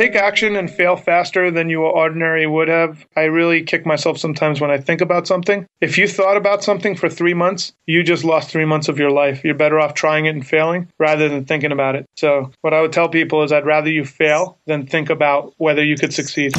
take action and fail faster than you ordinarily would have. I really kick myself sometimes when I think about something. If you thought about something for 3 months, you just lost 3 months of your life. You're better off trying it and failing rather than thinking about it. So what I would tell people is I'd rather you fail than think about whether you could succeed.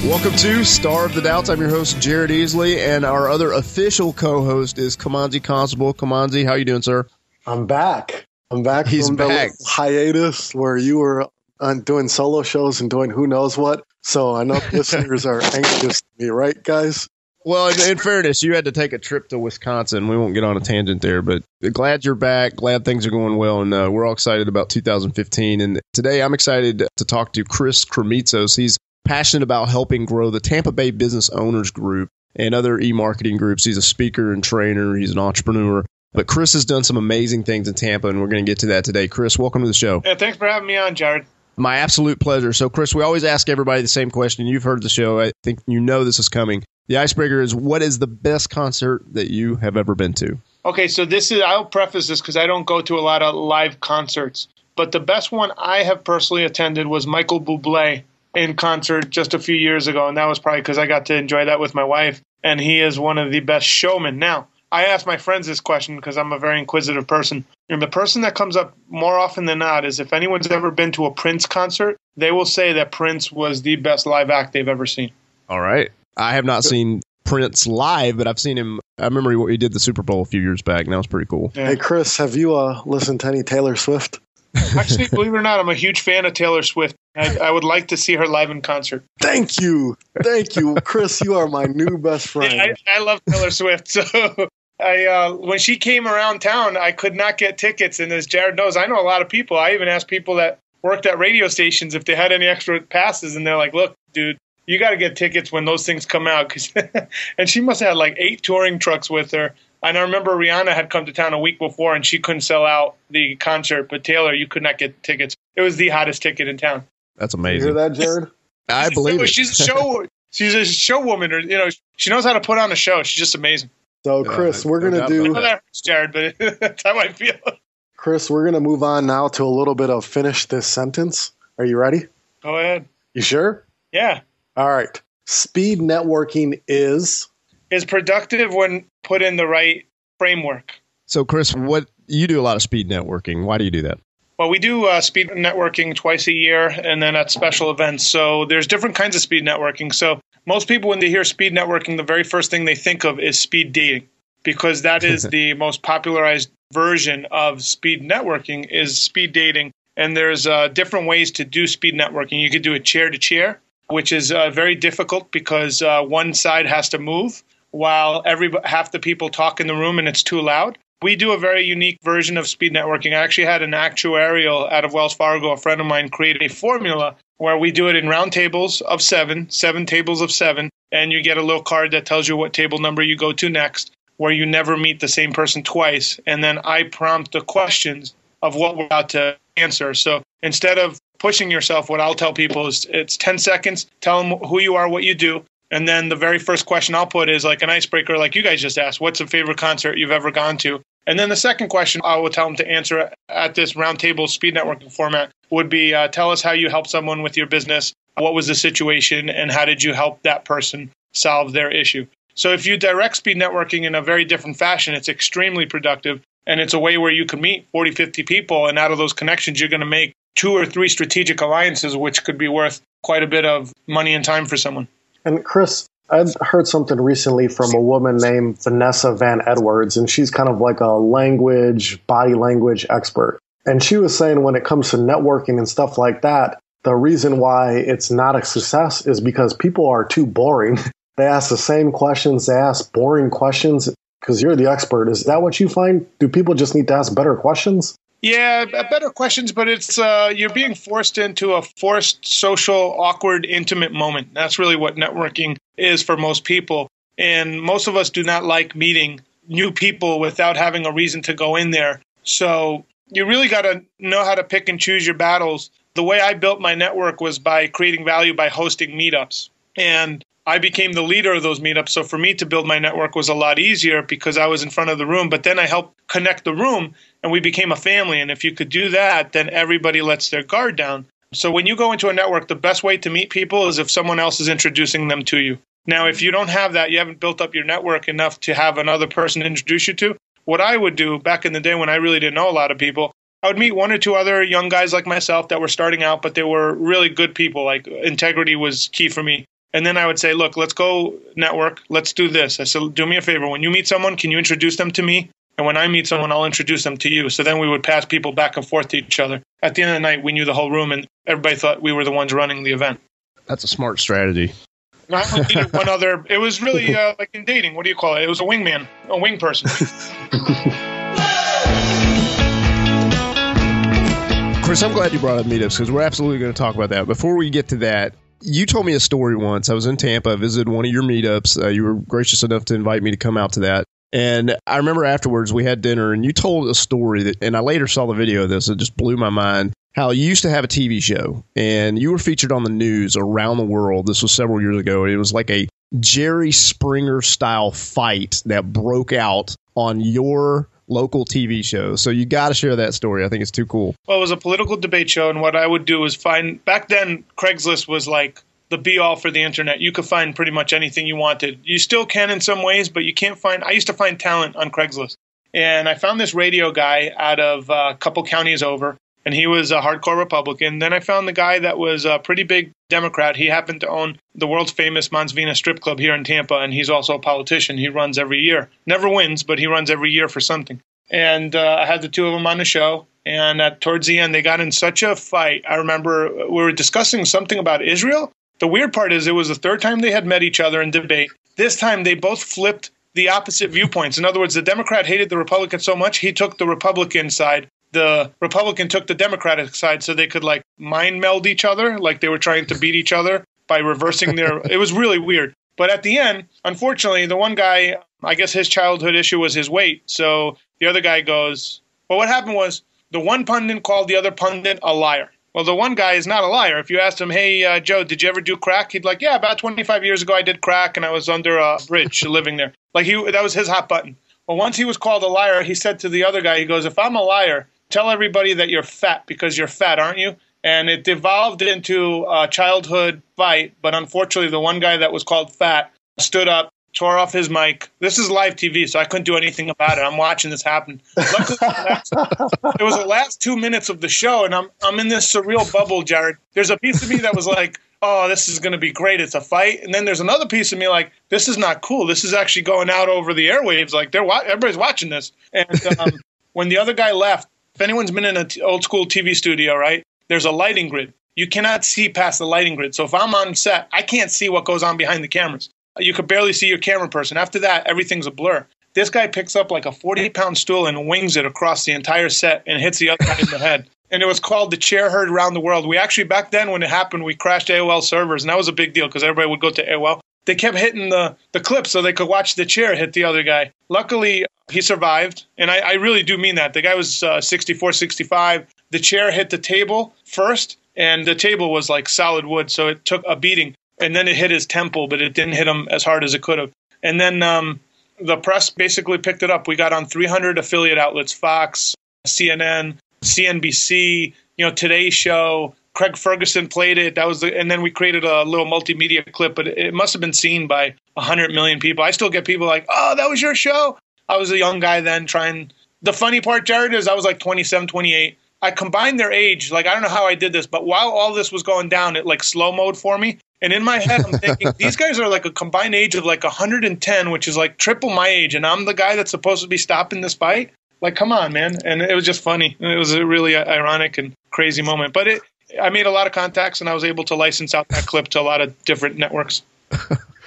Welcome to Star of the Doubts. I'm your host, Jared Easley, and our other official co-host is Kimanzi Constable. Kimanzi, how you doing, sir? I'm back. He's from back. The hiatus where you were doing solo shows and doing who knows what. So I know listeners are anxious to me, right, guys? Well, in fairness, you had to take a trip to Wisconsin. We won't get on a tangent there, but glad you're back. Glad things are going well, and we're all excited about 2015. And today I'm excited to talk to Chris Krimitsos. He's passionate about helping grow the Tampa Bay Business Owners group and other eMarketing groups. He's a speaker and trainer. He's an entrepreneur. But Chris has done some amazing things in Tampa, and we're going to get to that today. Chris, welcome to the show. Yeah, thanks for having me on, Jared. My absolute pleasure. So, Chris, we always ask everybody the same question. You've heard the show. I think you know this is coming. The icebreaker is, what is the best concert that you have ever been to? Okay, so I'll preface this because I don't go to a lot of live concerts. But the best one I have personally attended was Michael Bublé in concert just a few years ago, and that was probably because I got to enjoy that with my wife, and he is one of the best showmen. Now, I ask my friends this question because I'm a very inquisitive person, and the person that comes up more often than not is if anyone's ever been to a Prince concert, they will say that Prince was the best live act they've ever seen. All right. I have not seen Prince live, but I've seen him. I remember he did the Super Bowl a few years back, and that was pretty cool. Yeah. Hey, Chris, have you listened to any Taylor Swift? Actually, believe it or not, I'm a huge fan of Taylor Swift. I would like to see her live in concert. Thank you. Chris, you are my new best friend. Yeah, I love Taylor Swift. So when she came around town, I could not get tickets. And as Jared knows, I know a lot of people. I even asked people that worked at radio stations if they had any extra passes. And they're like, look, dude, you got to get tickets when those things come out. And she must have had like 8 touring trucks with her. And I remember Rihanna had come to town a week before, and she couldn't sell out the concert. But Taylor, you could not get tickets. It was the hottest ticket in town. That's amazing. You hear that, Jared? I believe it. She's a show woman, or she knows how to put on a show. She's just amazing. So, Chris, we're going to do... I know that hurts, Jared, but that's how I feel. Chris, we're going to move on now to a little bit of finish this sentence. Are you ready? Go ahead. You sure? Yeah. All right. Speed networking is productive when put in the right framework. So, Chris, you do a lot of speed networking. Why do you do that? Well, we do speed networking twice a year and then at special events. So there's different kinds of speed networking. So most people, when they hear speed networking, the very first thing they think of is speed dating, because that is the most popularized version of speed networking is speed dating. And there's different ways to do speed networking. You could do it chair to chair, which is very difficult because one side has to move while half the people talk in the room and it's too loud. We do a very unique version of speed networking. I actually had an actuarial out of Wells Fargo, a friend of mine, create a formula where we do it in round tables of 7 tables of 7, and you get a little card that tells you what table number you go to next, where you never meet the same person twice. And then I prompt the questions of what we're about to answer. So instead of pushing yourself, what I'll tell people is it's 10 seconds, tell them who you are, what you do. And then the very first question I'll put is like an icebreaker, like you guys just asked, what's a favorite concert you've ever gone to? And then the second question I will tell them to answer at this roundtable speed networking format would be, tell us how you helped someone with your business. What was the situation and how did you help that person solve their issue? So if you direct speed networking in a very different fashion, it's extremely productive. And it's a way where you can meet 40, 50 people. And out of those connections, you're going to make 2 or 3 strategic alliances, which could be worth quite a bit of money and time for someone. And Chris, I've heard something recently from a woman named Vanessa Van Edwards, and she's kind of like a body language expert. And she was saying when it comes to networking and stuff like that, the reason why it's not a success is because people are too boring. They ask the same questions. They ask boring questions because you're the expert. Is that what you find? Do people just need to ask better questions? Yeah, better questions, but it's you're being forced into a forced, social, awkward, intimate moment. That's really what networking is for most people. And most of us do not like meeting new people without having a reason to go in there. So you really got to know how to pick and choose your battles. The way I built my network was by creating value by hosting meetups. And I became the leader of those meetups. So for me to build my network was a lot easier because I was in front of the room. But then I helped connect the room and we became a family. And if you could do that, then everybody lets their guard down. So when you go into a network, the best way to meet people is if someone else is introducing them to you. Now, if you don't have that, you haven't built up your network enough to have another person introduce you to, what I would do back in the day when I really didn't know a lot of people, I would meet one or two other young guys like myself that were starting out, but they were really good people. Like integrity was key for me. And then I would say, look, let's go network. Let's do this. I said, do me a favor. When you meet someone, can you introduce them to me? And when I meet someone, I'll introduce them to you. So then we would pass people back and forth to each other. At the end of the night, we knew the whole room and everybody thought we were the ones running the event. That's a smart strategy. I only needed one other. It was really like in dating. What do you call it? It was a wingman, a wing person. Chris, I'm glad you brought up meetups because we're absolutely going to talk about that. Before we get to that, you told me a story once. I was in Tampa. I visited one of your meetups. You were gracious enough to invite me to come out to that. And I remember afterwards we had dinner and you told a story that, and I later saw the video of this. It just blew my mind. How you used to have a TV show and you were featured on the news around the world. This was several years ago. It was like a Jerry Springer style fight that broke out on your local TV show. So you got to share that story. I think it's too cool. Well, it was a political debate show. And what I would do is find, back then, Craigslist was like the be all for the internet. You could find pretty much anything you wanted. You still can in some ways, but you can't find, I used to find talent on Craigslist. And I found this radio guy out of a couple counties over. And he was a hardcore Republican. Then I found the guy that was a pretty big Democrat. He happened to own the world's famous Mons Venus strip club here in Tampa, and he's also a politician. He runs every year. Never wins, but he runs every year for something. And I had the two of them on the show, and towards the end, they got in such a fight. I remember we were discussing something about Israel. The weird part is it was the third time they had met each other in debate. This time, they both flipped the opposite viewpoints. In other words, the Democrat hated the Republican so much, he took the Republican side. The Republican took the Democratic side so they could like mind meld each other, like they were trying to beat each other by reversing their, it was really weird. But at the end, unfortunately, the one guy, I guess his childhood issue was his weight. So the other guy goes, well, what happened was the one pundit called the other pundit a liar. Well, the one guy is not a liar. If you asked him, hey, Joe, did you ever do crack? He'd like, yeah, about 25 years ago, I did crack and I was under a bridge living there. Like that was his hot button. Well, once he was called a liar, he said to the other guy, he goes, if I'm a liar, tell everybody that you're fat because you're fat, aren't you? And it devolved into a childhood fight. But unfortunately, the one guy that was called fat stood up, tore off his mic. This is live TV, so I couldn't do anything about it. I'm watching this happen. Luckily, it was the last 2 minutes of the show, and I'm in this surreal bubble, Jared. There's a piece of me that was like, oh, this is going to be great. It's a fight. And then there's another piece of me like, this is not cool. This is actually going out over the airwaves. Like everybody's watching this. And when the other guy left, if anyone's been in an old school TV studio, right, there's a lighting grid. You cannot see past the lighting grid. So if I'm on set, I can't see what goes on behind the cameras. You could barely see your camera person. After that, everything's a blur. This guy picks up like a 40-pound stool and wings it across the entire set and hits the other guy in the head. And it was called The Chair Heard Around the World. We actually, back then when it happened, we crashed AOL servers, and that was a big deal because everybody would go to AOL. They kept hitting the clip so they could watch the chair hit the other guy. Luckily, he survived, and I really do mean that. The guy was 64, 65. The chair hit the table first, and the table was like solid wood, so it took a beating. And then it hit his temple, but it didn't hit him as hard as it could have. And then the press basically picked it up. We got on 300 affiliate outlets, Fox, CNN, CNBC, Today's Show. Craig Ferguson played it. And then we created a little multimedia clip, but it must have been seen by 100 million people. I still get people like, oh, that was your show. I was a young guy then trying. The funny part, Jared, is I was like 27, 28. I combined their age. Like, I don't know how I did this, but while all this was going down, it like slow mode for me. And in my head, I'm thinking, these guys are like a combined age of like 110, which is like triple my age. And I'm the guy that's supposed to be stopping this fight. Like, come on, man. And it was just funny. It was a really ironic and crazy moment. But I made a lot of contacts, and I was able to license out that clip to a lot of different networks.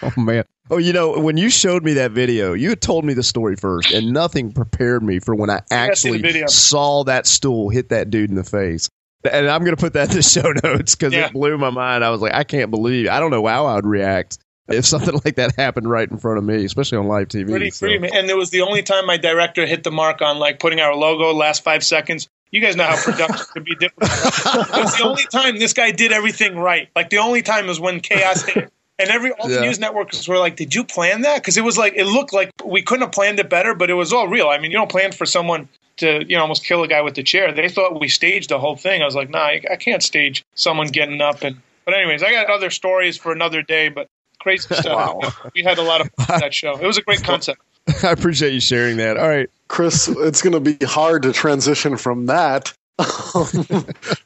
Oh, man. Oh, when you showed me that video, you had told me the story first, and nothing prepared me for when I actually saw that stool hit that dude in the face. And I'm going to put that in the show notes because it blew my mind. I was like, I can't believe, I don't know how I would react if something like that happened right in front of me, especially on live TV. Pretty, and it was the only time my director hit the mark on like putting our logo last 5 seconds. You guys know how production could be different. It was the only time this guy did everything right. Like the only time was when chaos hit. And all the news networks were like, did you plan that? Because it was like, it looked like we couldn't have planned it better, but it was all real. I mean, you don't plan for someone to, almost kill a guy with the chair. They thought we staged the whole thing. I was like, nah, I can't stage someone getting up. But anyways, I got other stories for another day, but crazy stuff. Wow. We had a lot of fun at that show. It was a great concept. I appreciate you sharing that. All right. Chris, it's going to be hard to transition from that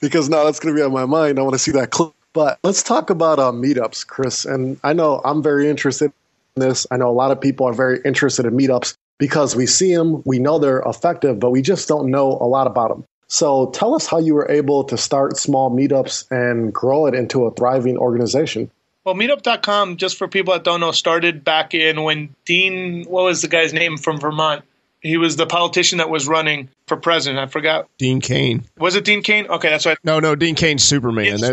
because now that's going to be on my mind. I want to see that clip. But let's talk about meetups, Chris. And I know I'm very interested in this. I know a lot of people are very interested in meetups because we see them, we know they're effective, but we just don't know a lot about them. So tell us how you were able to start small meetups and grow it into a thriving organization. Well, Meetup.com, just for people that don't know, started back in when Dean, what was the guy's name from Vermont? He was the politician that was running for president. I forgot. Dean Cain. Was it Dean Cain? Okay, that's right. No, Dean Cain's Superman. Yes, I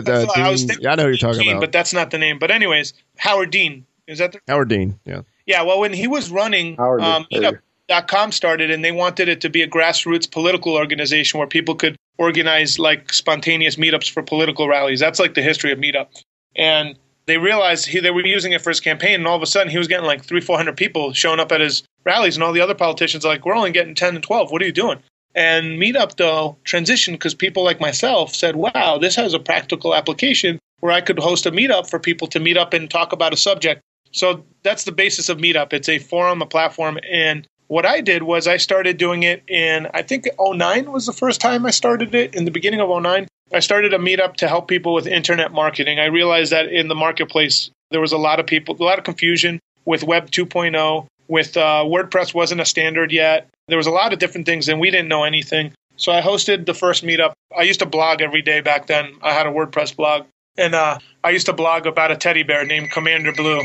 know who you're talking about. But that's not the name. But anyways, Howard Dean. Is that Howard Dean, yeah. Yeah, well, when he was running, Meetup.com started, and they wanted it to be a grassroots political organization where people could organize like spontaneous meetups for political rallies. That's like the history of Meetup. And they realized they were using it for his campaign, and all of a sudden he was getting like 300-400 people showing up at his rallies, and all the other politicians are like, we're only getting 10 and 12. What are you doing? And Meetup, though, transitioned because people like myself said, wow, this has a practical application where I could host a meetup for people to meet up and talk about a subject. So that's the basis of Meetup. It's a forum, a platform. And what I did was I started doing it in, I think 2009 was the first time I started it, in the beginning of 2009. I started a meetup to help people with internet marketing. I realized that in the marketplace, there was a lot of confusion with Web 2.0, with WordPress wasn't a standard yet. There was a lot of different things, and we didn't know anything. So I hosted the first meetup. I used to blog every day back then. I had a WordPress blog, and I used to blog about a teddy bear named Commander Blue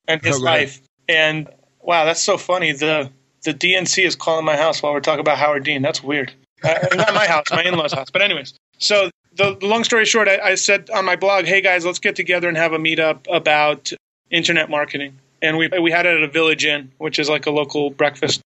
and his life. And wow, that's so funny. The DNC is calling my house while we're talking about Howard Dean. That's weird. Not my house, my in-laws' house. But anyways, so the long story short, I said on my blog, hey guys, let's get together and have a meetup about internet marketing. And we had it at a Village Inn, which is like a local breakfast,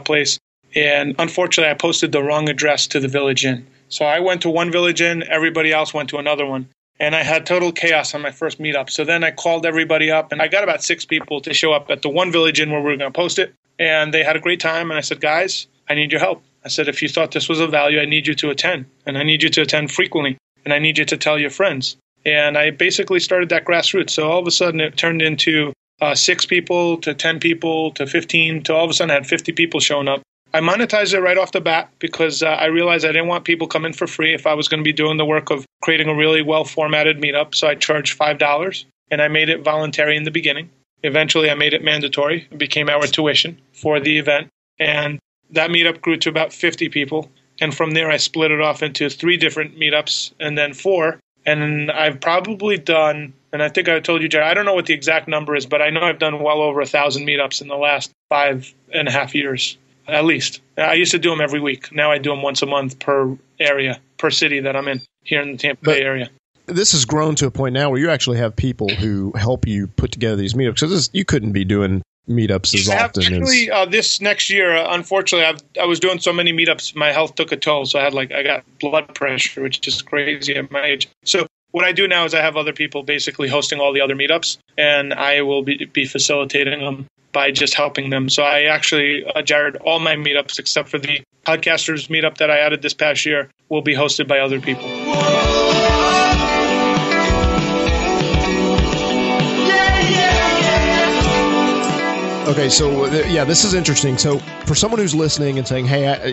place. And unfortunately, I posted the wrong address to the Village Inn. So I went to one Village Inn, everybody else went to another one. And I had total chaos on my first meetup. So then I called everybody up, and I got about 6 people to show up at the one Village Inn where we were going to post it. And they had a great time. And I said, guys, I need your help. I said, if you thought this was of value, I need you to attend. And I need you to attend frequently. And I need you to tell your friends. And I basically started that grassroots. So all of a sudden, it turned into 6 people to 10 people to 15 to all of a sudden I had 50 people showing up. I monetized it right off the bat because I realized I didn't want people coming for free if I was going to be doing the work of creating a really well-formatted meetup. So I charged $5, and I made it voluntary in the beginning. Eventually, I made it mandatory. It became our tuition for the event. And that meetup grew to about 50 people. And from there, I split it off into 3 different meetups and then 4. And I've probably done, and I think I told you, Jared, I don't know what the exact number is, but I know I've done well over 1,000 meetups in the last 5.5 years, at least. I used to do them every week. Now I do them once a month per area, per city that I'm in here in the Tampa Bay area. This has grown to a point now where you actually have people who help you put together these meetups. So you couldn't be doing meetups as often actually, this next year, unfortunately, I was doing so many meetups, my health took a toll. So I got blood pressure, which is crazy at my age. So what I do now is I have other people basically hosting all the other meetups, and I will be facilitating them by just helping them. So I actually, Jared, all my meetups except for the podcasters meetup that I added this past year will be hosted by other people. Okay, so this is interesting. So for someone who's listening and saying, hey,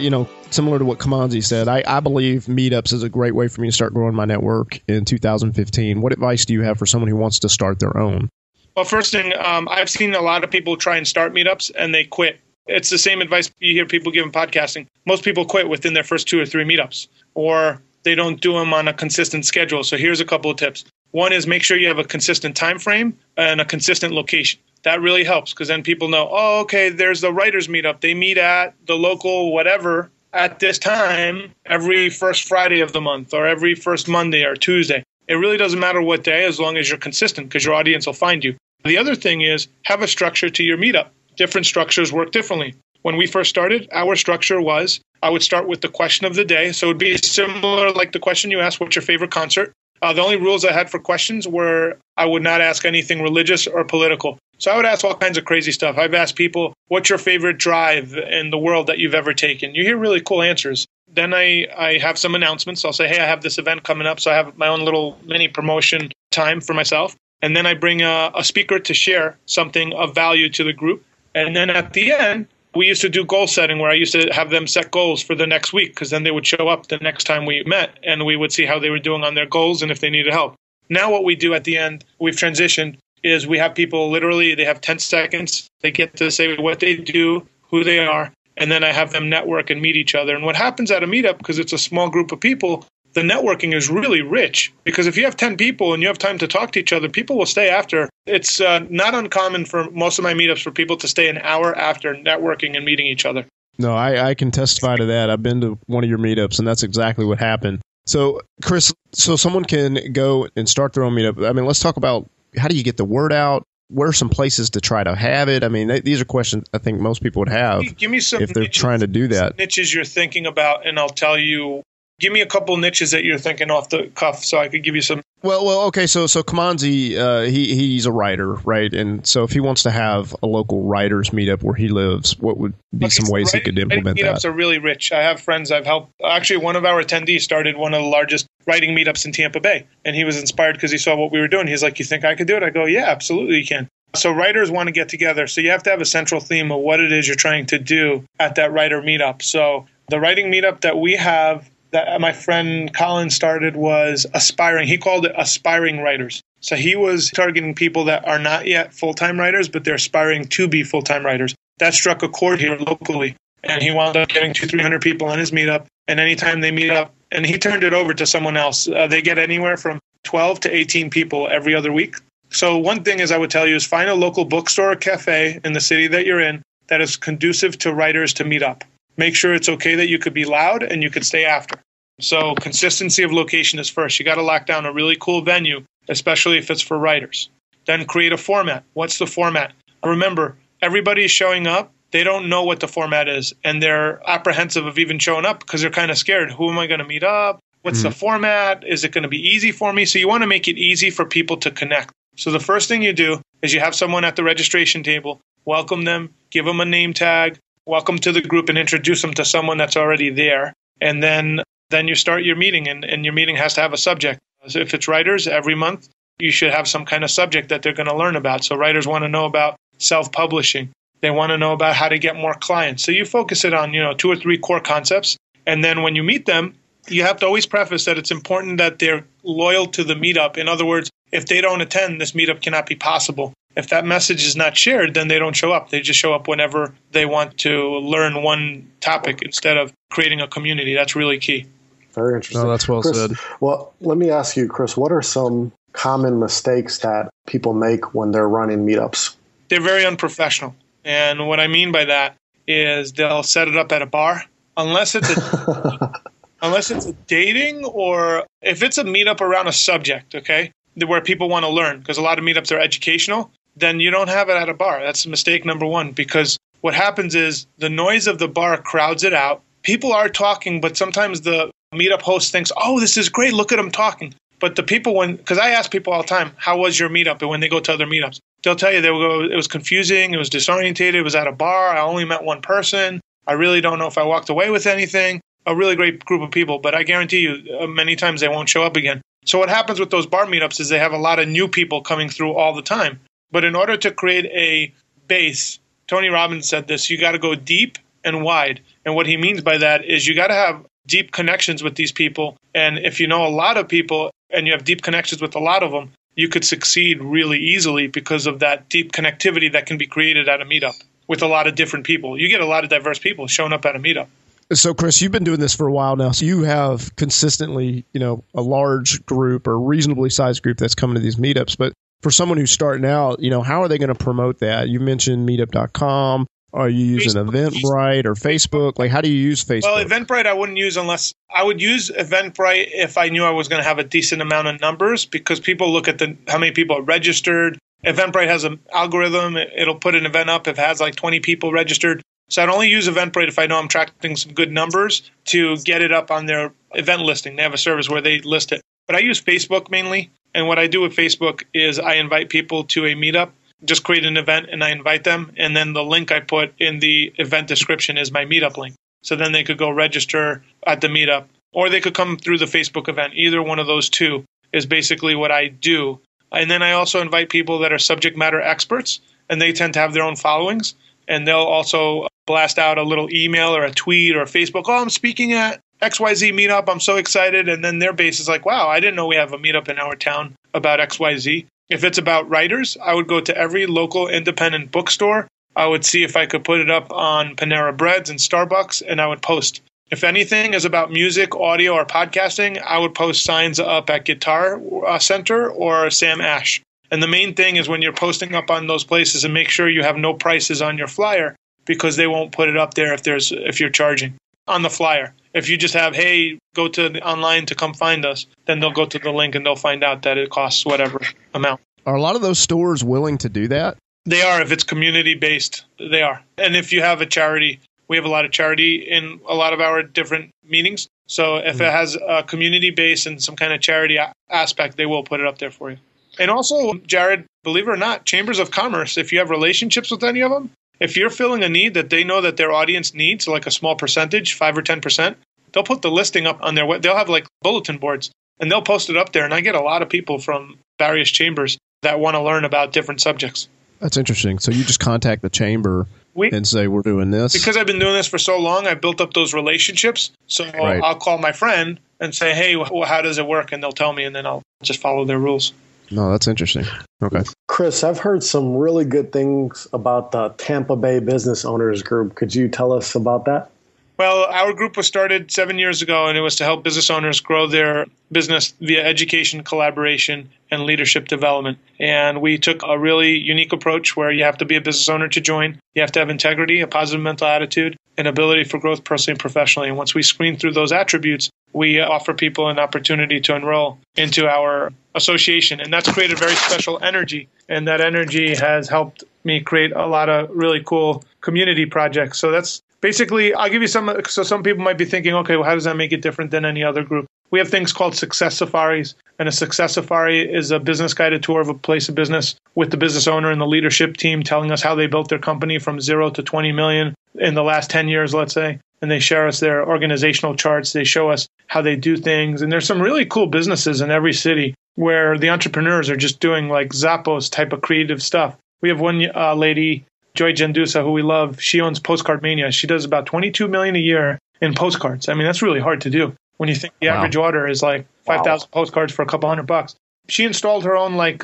similar to what Kimanzi said, I believe Meetups is a great way for me to start growing my network in 2015. What advice do you have for someone who wants to start their own? Well, first thing, I've seen a lot of people try and start meetups and they quit. It's the same advice you hear people give in podcasting. Most people quit within their first 2 or 3 meetups, or they don't do them on a consistent schedule. So here's a couple of tips. One is make sure you have a consistent time frame and a consistent location. That really helps because then people know, oh, okay, there's the writers meetup. They meet at the local whatever at this time every first Friday of the month or every first Monday or Tuesday. It really doesn't matter what day as long as you're consistent because your audience will find you. The other thing is have a structure to your meetup. Different structures work differently. When we first started, our structure was I would start with the question of the day. So it would be similar like the question you asked, what's your favorite concert? The only rules I had for questions were I would not ask anything religious or political. So I would ask all kinds of crazy stuff. I've asked people, what's your favorite drive in the world that you've ever taken? You hear really cool answers. Then I have some announcements. I'll say, hey, I have this event coming up. So I have my own little mini promotion time for myself. And then I bring a speaker to share something of value to the group. And then at the end, we used to do goal setting where I used to have them set goals for the next week because then they would show up the next time we met and we would see how they were doing on their goals and if they needed help. Now what we do at the end, we've transitioned, is we have people literally, they have 10 seconds. They get to say what they do, who they are, and then I have them network and meet each other. And what happens at a meetup, because it's a small group of people, the networking is really rich because if you have 10 people and you have time to talk to each other, people will stay after. It's not uncommon for most of my meetups for people to stay an hour after networking and meeting each other. No, I can testify to that. I've been to one of your meetups, and that's exactly what happened. So, Chris, so someone can go and start their own meetup. I mean, let's talk about how do you get the word out? Where are some places to try to have it? I mean, these are questions I think most people would have Give me some if they're trying to do that. Niches you're thinking about, and I'll tell you. Give me a couple niches that you're thinking off the cuff so I could give you some. Well, okay. So Kimanzi, he's a writer, right? And so if he wants to have a local writers meetup where he lives, what would be some ways he could implement that? Meetups are really rich. I have friends I've helped. Actually, one of our attendees started one of the largest writing meetups in Tampa Bay. And he was inspired because he saw what we were doing. He's like, you think I could do it? I go, yeah, absolutely you can. So writers want to get together. So you have to have a central theme of what it is you're trying to do at that writer meetup. So the writing meetup that we have that my friend Colin started was aspiring. He called it aspiring writers. So he was targeting people that are not yet full-time writers, but they're aspiring to be full-time writers. That struck a chord here locally. And he wound up getting 200-300 people on his meetup. And anytime they meet up, and he turned it over to someone else, they get anywhere from 12 to 18 people every other week. So one thing is I would tell you is find a local bookstore or cafe in the city that you're in that is conducive to writers to meet up. Make sure it's okay that you could be loud and you could stay after. So consistency of location is first. You got to lock down a really cool venue, especially if it's for writers. Then create a format. What's the format? Remember, everybody is showing up. They don't know what the format is, and they're apprehensive of even showing up because they're kind of scared. Who am I going to meet up? What's the format? Is it going to be easy for me? So you want to make it easy for people to connect. So the first thing you do is you have someone at the registration table, welcome them, give them a name tag, welcome to the group, and introduce them to someone that's already there. And then you start your meeting, and your meeting has to have a subject. So if it's writers, every month, you should have some kind of subject that they're going to learn about. So writers want to know about self-publishing. They want to know about how to get more clients. So you focus it on, 2 or 3 core concepts. And then when you meet them, you have to always preface that it's important that they're loyal to the meetup. In other words, if they don't attend, this meetup cannot be possible. If that message is not shared, then they don't show up. They just show up whenever they want to learn one topic instead of creating a community. That's really key. Very interesting. No, that's well Chris, said. Well, let me ask you, Chris, what are some common mistakes that people make when they're running meetups? They're very unprofessional. And what I mean by that is they'll set it up at a bar. Unless it's a dating or if it's a meetup around a subject, okay, where people want to learn, because a lot of meetups are educational, then you don't have it at a bar. That's mistake number one, because what happens is the noise of the bar crowds it out. People are talking, but sometimes the meetup host thinks, oh, this is great, look at them talking. But the people, because I ask people all the time, how was your meetup? And when they go to other meetups, they'll tell you it was confusing, it was disorientated, it was at a bar, I only met one person, I really don't know if I walked away with anything. A really great group of people, but I guarantee you many times they won't show up again. So what happens with those bar meetups is they have a lot of new people coming through all the time. But in order to create a base, Tony Robbins said this, you got to go deep and wide. And what he means by that is you got to have deep connections with these people. And if you know a lot of people and you have deep connections with a lot of them, you could succeed really easily because of that deep connectivity that can be created at a meetup with a lot of different people. You get a lot of diverse people showing up at a meetup. So, Chris, you've been doing this for a while now. So you have consistently, a large group or reasonably sized group that's coming to these meetups. But for someone who's starting out, how are they going to promote that? You mentioned meetup.com. Are you using Eventbrite or Facebook? Like, how do you use Facebook? Well, Eventbrite I wouldn't use unless I would use Eventbrite if I knew I was going to have a decent amount of numbers, because people look at how many people are registered. Eventbrite has an algorithm. It'll put an event up if it has like 20 people registered. So I'd only use Eventbrite if I know I'm tracking some good numbers to get it up on their event listing. They have a service where they list it. But I use Facebook mainly. And what I do with Facebook is I invite people to a meetup, just create an event and I invite them. And then the link I put in the event description is my meetup link. So then they could go register at the meetup, or they could come through the Facebook event. Either one of those two is basically what I do. And then I also invite people that are subject matter experts, and they tend to have their own followings. And they'll also blast out a little email or a tweet or a Facebook, oh, I'm speaking at XYZ meetup. I'm so excited. And then their base is like, wow, I didn't know we have a meetup in our town about XYZ. If it's about writers, I would go to every local independent bookstore. I would see if I could put it up on Panera Breads and Starbucks, and I would post. If anything is about music, audio, or podcasting, I would post signs up at Guitar Center or Sam Ash. And the main thing is when you're posting up on those places, and make sure you have no prices on your flyer, because they won't put it up there if you're charging on the flyer. If you just have, hey, go to the online to come find us, then they'll go to the link and they'll find out that it costs whatever amount. Are a lot of those stores willing to do that? They are. If it's community-based, they are. And if you have a charity, we have a lot of charity in a lot of our different meetings. So if it has a community base and some kind of charity aspect, they will put it up there for you. And also, Jared, believe it or not, chambers of commerce, if you have relationships with any of them, if you're filling a need that they know that their audience needs, like a small percentage, 5 or 10%, they'll put the listing up on their web. They'll have like bulletin boards and they'll post it up there. And I get a lot of people from various chambers that want to learn about different subjects. That's interesting. So you just contact the chamber and say, we're doing this? Because I've been doing this for so long, I've built up those relationships. So I'll call my friend and say, hey, well, how does it work? And they'll tell me, and then I'll just follow their rules. No, that's interesting. Okay. Chris, I've heard some really good things about the Tampa Bay Business Owners group. Could you tell us about that? Well, our group was started 7 years ago, and it was to help business owners grow their business via education, collaboration, and leadership development. And we took a really unique approach where you have to be a business owner to join. You have to have integrity, a positive mental attitude, and ability for growth personally and professionally. And once we screen through those attributes, we offer people an opportunity to enroll into our association. And that's created a very special energy. And that energy has helped me create a lot of really cool community projects. So that's basically, I'll give you some. So some people might be thinking, okay, well, how does that make it different than any other group? We have things called success safaris. And a success safari is a business guided tour of a place of business with the business owner and the leadership team telling us how they built their company from 0 to 20 million in the last 10 years, let's say. And they share us their organizational charts. They show us how they do things. And there's some really cool businesses in every city where the entrepreneurs are just doing like Zappos type of creative stuff. We have one lady, Joy Gendusa, who we love. She owns Postcard Mania. She does about $22 million a year in postcards. I mean, that's really hard to do when you think the average order is like 5,000 postcards for a couple $100. She installed her own like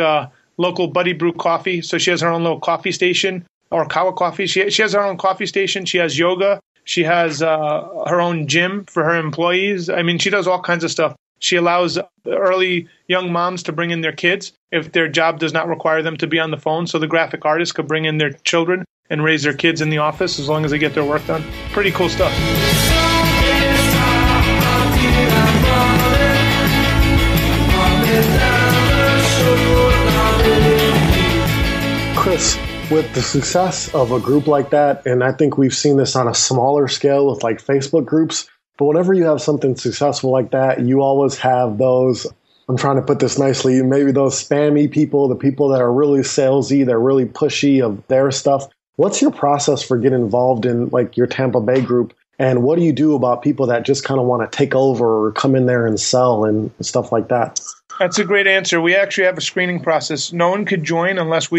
local Buddy Brew coffee. So she has her own little coffee station, or Kawa Coffee. She has her own coffee station. She has yoga. She has her own gym for her employees. I mean, she does all kinds of stuff. She allows early young moms to bring in their kids if their job does not require them to be on the phone. So the graphic artist could bring in their children and raise their kids in the office as long as they get their work done. Pretty cool stuff. Chris, with the success of a group like that, and I think we've seen this on a smaller scale with like Facebook groups, but whenever you have something successful like that, you always have those, I'm trying to put this nicely, maybe those spammy people, the people that are really salesy, they're really pushy of their stuff. What's your process for getting involved in like your Tampa Bay group? And what do you do about people that just kind of want to take over or come in there and sell and stuff like that? That's a great answer. We actually have a screening process. No one could join unless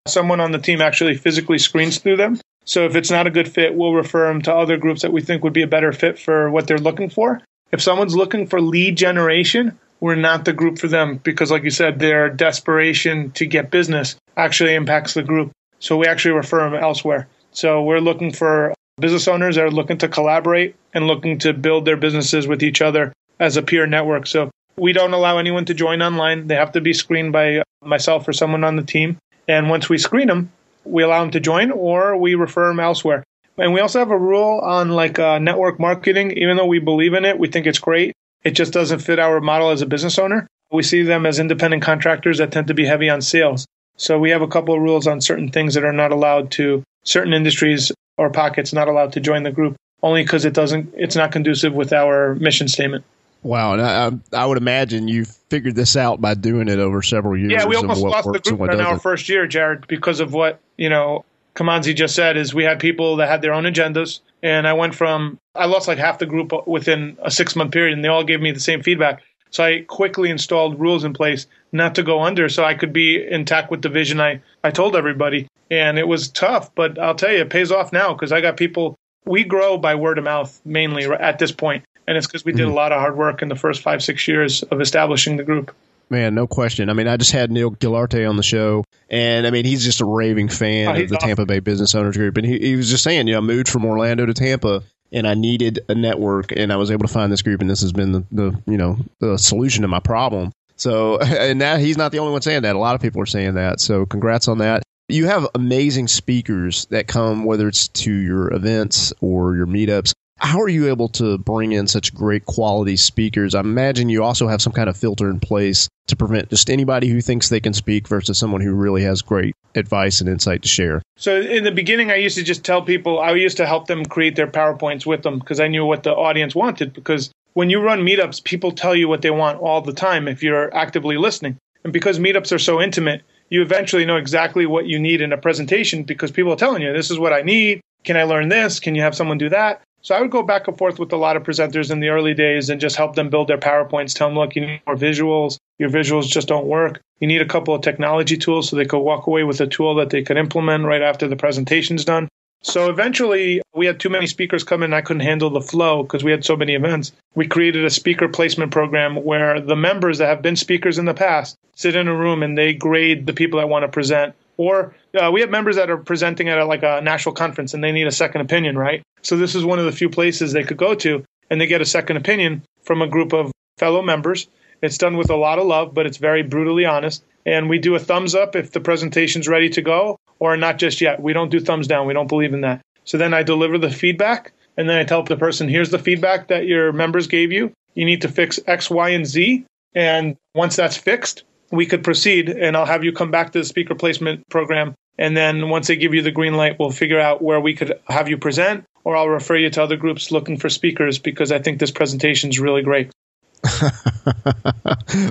someone on the team actually physically screens through them. So if it's not a good fit, we'll refer them to other groups that we think would be a better fit for what they're looking for. If someone's looking for lead generation, we're not the group for them because, like you said, their desperation to get business actually impacts the group. So we actually refer them elsewhere. So we're looking for business owners that are looking to collaborate and looking to build their businesses with each other as a peer network. So we don't allow anyone to join online. They have to be screened by myself or someone on the team. And once we screen them, we allow them to join or we refer them elsewhere. And we also have a rule on like network marketing. Even though we believe in it, we think it's great. It just doesn't fit our model as a business owner. We see them as independent contractors that tend to be heavy on sales. So we have a couple of rules on certain things that are not allowed to, certain industries or pockets not allowed to join the group, only because it's not conducive with our mission statement. Wow. And I would imagine you figured this out by doing it over several years. Yeah, we almost lost the group in our first year, Jared, because of what, Kimanzi just said is we had people that had their own agendas. And I lost like half the group within a 6-month period, and they all gave me the same feedback. So I quickly installed rules in place not to go under so I could be intact with the vision I told everybody. And it was tough, but I'll tell you, it pays off now because I got people. We grow by word of mouth mainly at this point, and it's because we did a lot of hard work in the first 5-6 years of establishing the group. Man, no question. I mean, I just had Neil Gilarte on the show, and I mean, he's just a raving fan of the Tampa Bay Business Owners group. And he was just saying, I moved from Orlando to Tampa, and I needed a network, and I was able to find this group, and this has been the solution to my problem. So, and now he's not the only one saying that. A lot of people are saying that. So, congrats on that. You have amazing speakers that come, whether it's to your events or your meetups. How are you able to bring in such great quality speakers? I imagine you also have some kind of filter in place to prevent just anybody who thinks they can speak versus someone who really has great advice and insight to share. So in the beginning, I used to just tell people, I used to help them create their PowerPoints with them because I knew what the audience wanted. Because when you run meetups, people tell you what they want all the time if you're actively listening. And because meetups are so intimate, you eventually know exactly what you need in a presentation because people are telling you, this is what I need. Can I learn this? Can you have someone do that? So I would go back and forth with a lot of presenters in the early days and just help them build their PowerPoints, tell them, look, you need more visuals. Your visuals just don't work. You need a couple of technology tools so they could walk away with a tool that they could implement right after the presentation's done. So eventually, we had too many speakers come in. I couldn't handle the flow because we had so many events. We created a speaker placement program where the members that have been speakers in the past sit in a room and they grade the people that want to present. Or we have members that are presenting at a national conference and they need a second opinion, right? So this is one of the few places they could go to and they get a second opinion from a group of fellow members. It's done with a lot of love, but it's very brutally honest. And we do a thumbs up if the presentation's ready to go or not just yet. We don't do thumbs down. We don't believe in that. So then I deliver the feedback and then I tell the person, here's the feedback that your members gave you. You need to fix X, Y, and Z. And once that's fixed, we could proceed and I'll have you come back to the speaker placement program. And then once they give you the green light, we'll figure out where we could have you present or I'll refer you to other groups looking for speakers because I think this presentation is really great.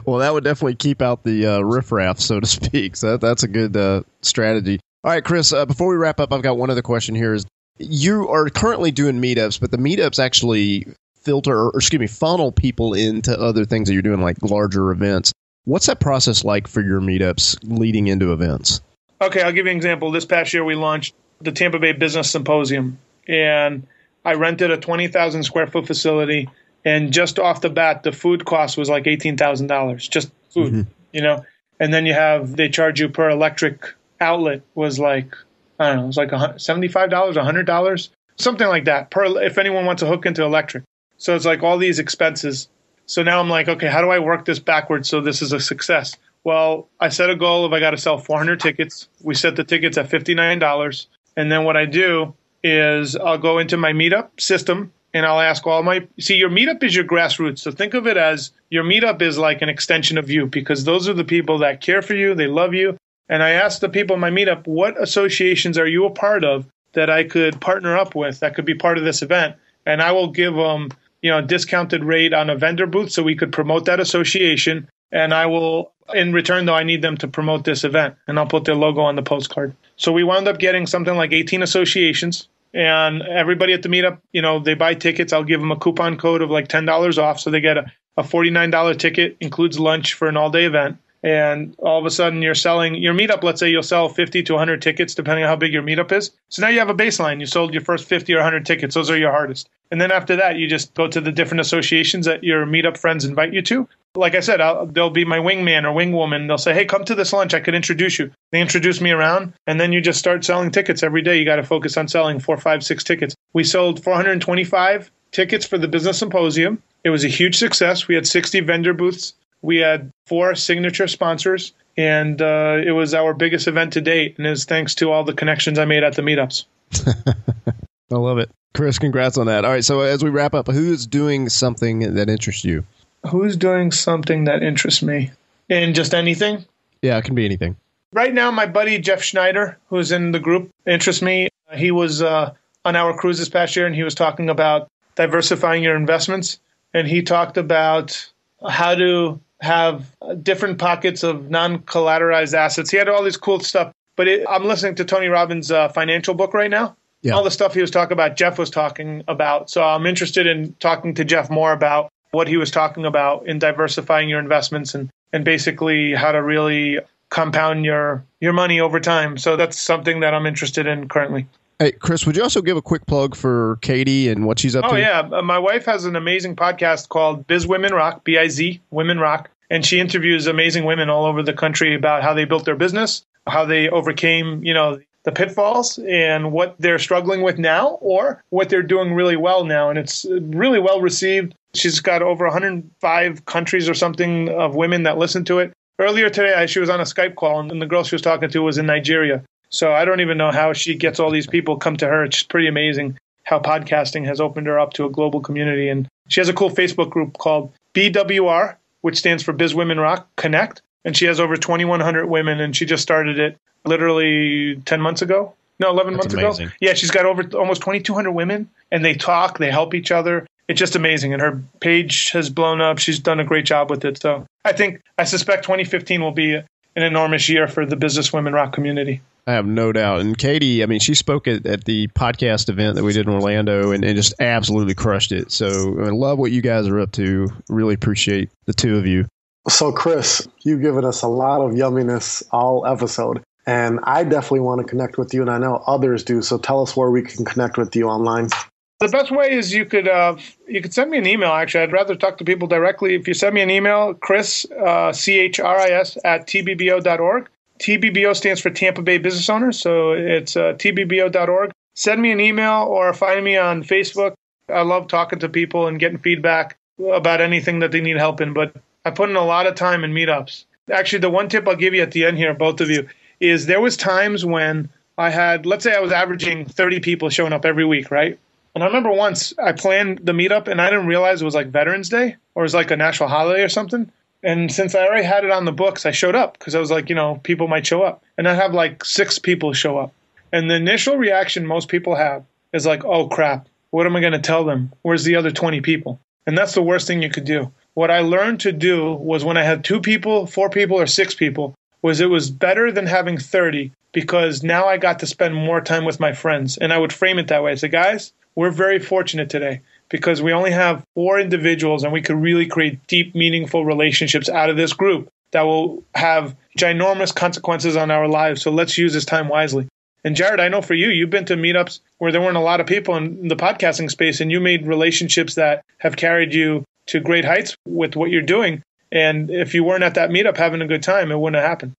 Well, that would definitely keep out the riffraff, so to speak. So that's a good strategy. All right, Chris, before we wrap up, I've got one other question here. Is you are currently doing meetups, but the meetups actually funnel people into other things that you're doing, like larger events. What's that process like for your meetups leading into events? Okay, I'll give you an example. This past year, we launched the Tampa Bay Business Symposium, and I rented a 20,000 square foot facility. And just off the bat, the food cost was like $18,000, just food, And then they charge you per electric outlet was like, I don't know, it was like $75, $100, something like that if anyone wants to hook into electric. So it's like all these expenses. So now I'm like, okay, how do I work this backwards so this is a success? Well, I set a goal of I got to sell 400 tickets. We set the tickets at $59. And then what I do is I'll go into my meetup system and I'll ask your meetup is your grassroots. So think of it as your meetup is like an extension of you because those are the people that care for you. They love you. And I ask the people in my meetup, what associations are you a part of that I could partner up with that could be part of this event? And I will give them, a discounted rate on a vendor booth so we could promote that association. And I will, in return, though, I need them to promote this event. And I'll put their logo on the postcard. So we wound up getting something like 18 associations. And everybody at the meetup, they buy tickets. I'll give them a coupon code of like $10 off. So they get a $49 ticket, includes lunch for an all-day event. And all of a sudden you're selling your meetup. Let's say you'll sell 50 to 100 tickets, depending on how big your meetup is. So now you have a baseline. You sold your first 50 or 100 tickets. Those are your hardest. And then after that, you just go to the different associations that your meetup friends invite you to. Like I said, they'll be my wingman or wingwoman. They'll say, hey, come to this lunch. I could introduce you. They introduce me around, and then you just start selling tickets every day. You got to focus on selling 4, 5, 6 tickets. We sold 425 tickets for the Business Symposium. It was a huge success. We had 60 vendor booths. We had 4 signature sponsors, and it was our biggest event to date, and it's thanks to all the connections I made at the meetups. I love it. Chris, congrats on that. All right, so as we wrap up, who is doing something that interests you? Who's doing something that interests me? In just anything? Yeah, it can be anything. Right now, my buddy Jeff Schneider, who's in the group, interests me. He was on our cruise this past year, and he was talking about diversifying your investments. and he talked about how to have different pockets of non-collateralized assets. He had all this cool stuff. But I'm listening to Tony Robbins' financial book right now. Yeah. All the stuff he was talking about, Jeff was talking about. So I'm interested in talking to Jeff more about what he was talking about in diversifying your investments and basically how to really compound your money over time. So that's something that I'm interested in currently. Hey, Chris, would you also give a quick plug for Katie and what she's up to? Oh, yeah. My wife has an amazing podcast called Biz Women Rock, B-I-Z, Women Rock. And she interviews amazing women all over the country about how they built their business, how they overcame, the pitfalls and what they're struggling with now or what they're doing really well now. And it's really well received. She's got over 105 countries or something of women that listen to it. Earlier today, she was on a Skype call, and the girl she was talking to was in Nigeria. So I don't even know how she gets all these people come to her. It's just pretty amazing how podcasting has opened her up to a global community. And she has a cool Facebook group called BWR, which stands for Biz Women Rock Connect. And she has over 2,100 women, and she just started it literally 10 months ago. No, 11 months ago. Yeah, she's got over almost 2,200 women, and they talk, they help each other. It's just amazing. And her page has blown up. She's done a great job with it. So I suspect 2015 will be an enormous year for the Business Women Rock community. I have no doubt. And Katie, I mean, she spoke at the podcast event that we did in Orlando and just absolutely crushed it. So I love what you guys are up to. Really appreciate the two of you. So, Chris, you've given us a lot of yumminess all episode. And I definitely want to connect with you, and I know others do. So tell us where we can connect with you online. The best way is you could send me an email, actually. I'd rather talk to people directly. If you send me an email, Chris, CHRIS, at tbbo.org. TBBO stands for Tampa Bay Business Owners, so it's tbbo.org. Send me an email or find me on Facebook. I love talking to people and getting feedback about anything that they need help in, but I put in a lot of time in meetups. Actually, the one tip I'll give you at the end here, both of you, is there was times when I had, let's say I was averaging 30 people showing up every week, right? And I remember once I planned the meetup and I didn't realize it was like Veterans Day or it was like a national holiday or something. And since I already had it on the books, I showed up because I was like, people might show up. And I'd have like 6 people show up. And the initial reaction most people have is like, oh, crap, what am I going to tell them? Where's the other 20 people? And that's the worst thing you could do. What I learned to do was when I had 2 people, 4 people, or 6 people, was it was better than having 30 because now I got to spend more time with my friends. And I would frame it that way. I say, guys, we're very fortunate today because we only have 4 individuals and we could really create deep, meaningful relationships out of this group that will have ginormous consequences on our lives. So let's use this time wisely. And Jared, I know for you, you've been to meetups where there weren't a lot of people in the podcasting space and you made relationships that have carried you to great heights with what you're doing. And if you weren't at that meetup having a good time, it wouldn't have happened.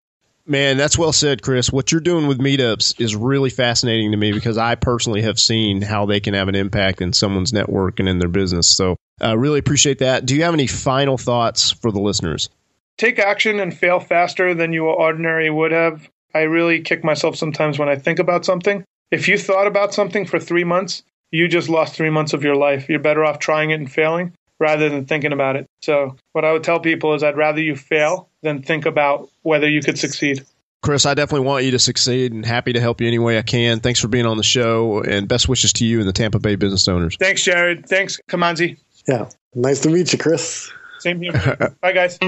Man, that's well said, Chris. What you're doing with meetups is really fascinating to me because I personally have seen how they can have an impact in someone's network and in their business. So I really appreciate that. Do you have any final thoughts for the listeners? Take action and fail faster than you ordinarily would have. I really kick myself sometimes when I think about something. If you thought about something for 3 months, you just lost 3 months of your life. You're better off trying it and failing rather than thinking about it. So what I would tell people is I'd rather you fail than think about whether you could succeed. Chris, I definitely want you to succeed and happy to help you any way I can. Thanks for being on the show and best wishes to you and the Tampa Bay Business Owners. Thanks, Jared. Thanks, Kimanzi. Yeah. Nice to meet you, Chris. Same here. Bye, guys.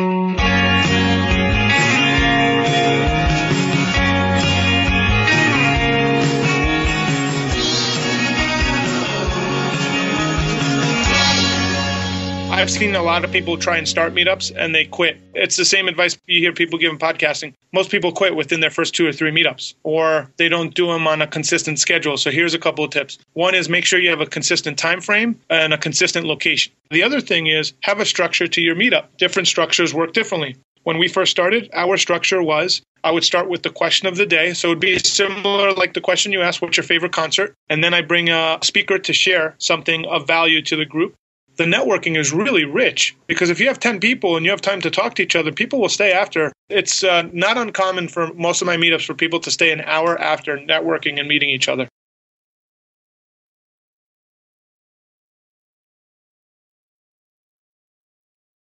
I've seen a lot of people try and start meetups and they quit. It's the same advice you hear people give in podcasting. Most people quit within their first 2 or 3 meetups, or they don't do them on a consistent schedule. So here's a couple of tips. One is make sure you have a consistent time frame and a consistent location. The other thing is have a structure to your meetup. Different structures work differently. When we first started, our structure was I would start with the question of the day. So it would be similar like the question you asked, what's your favorite concert? And then I bring a speaker to share something of value to the group. The networking is really rich because if you have 10 people and you have time to talk to each other, people will stay after. It's not uncommon for most of my meetups for people to stay an hour after networking and meeting each other.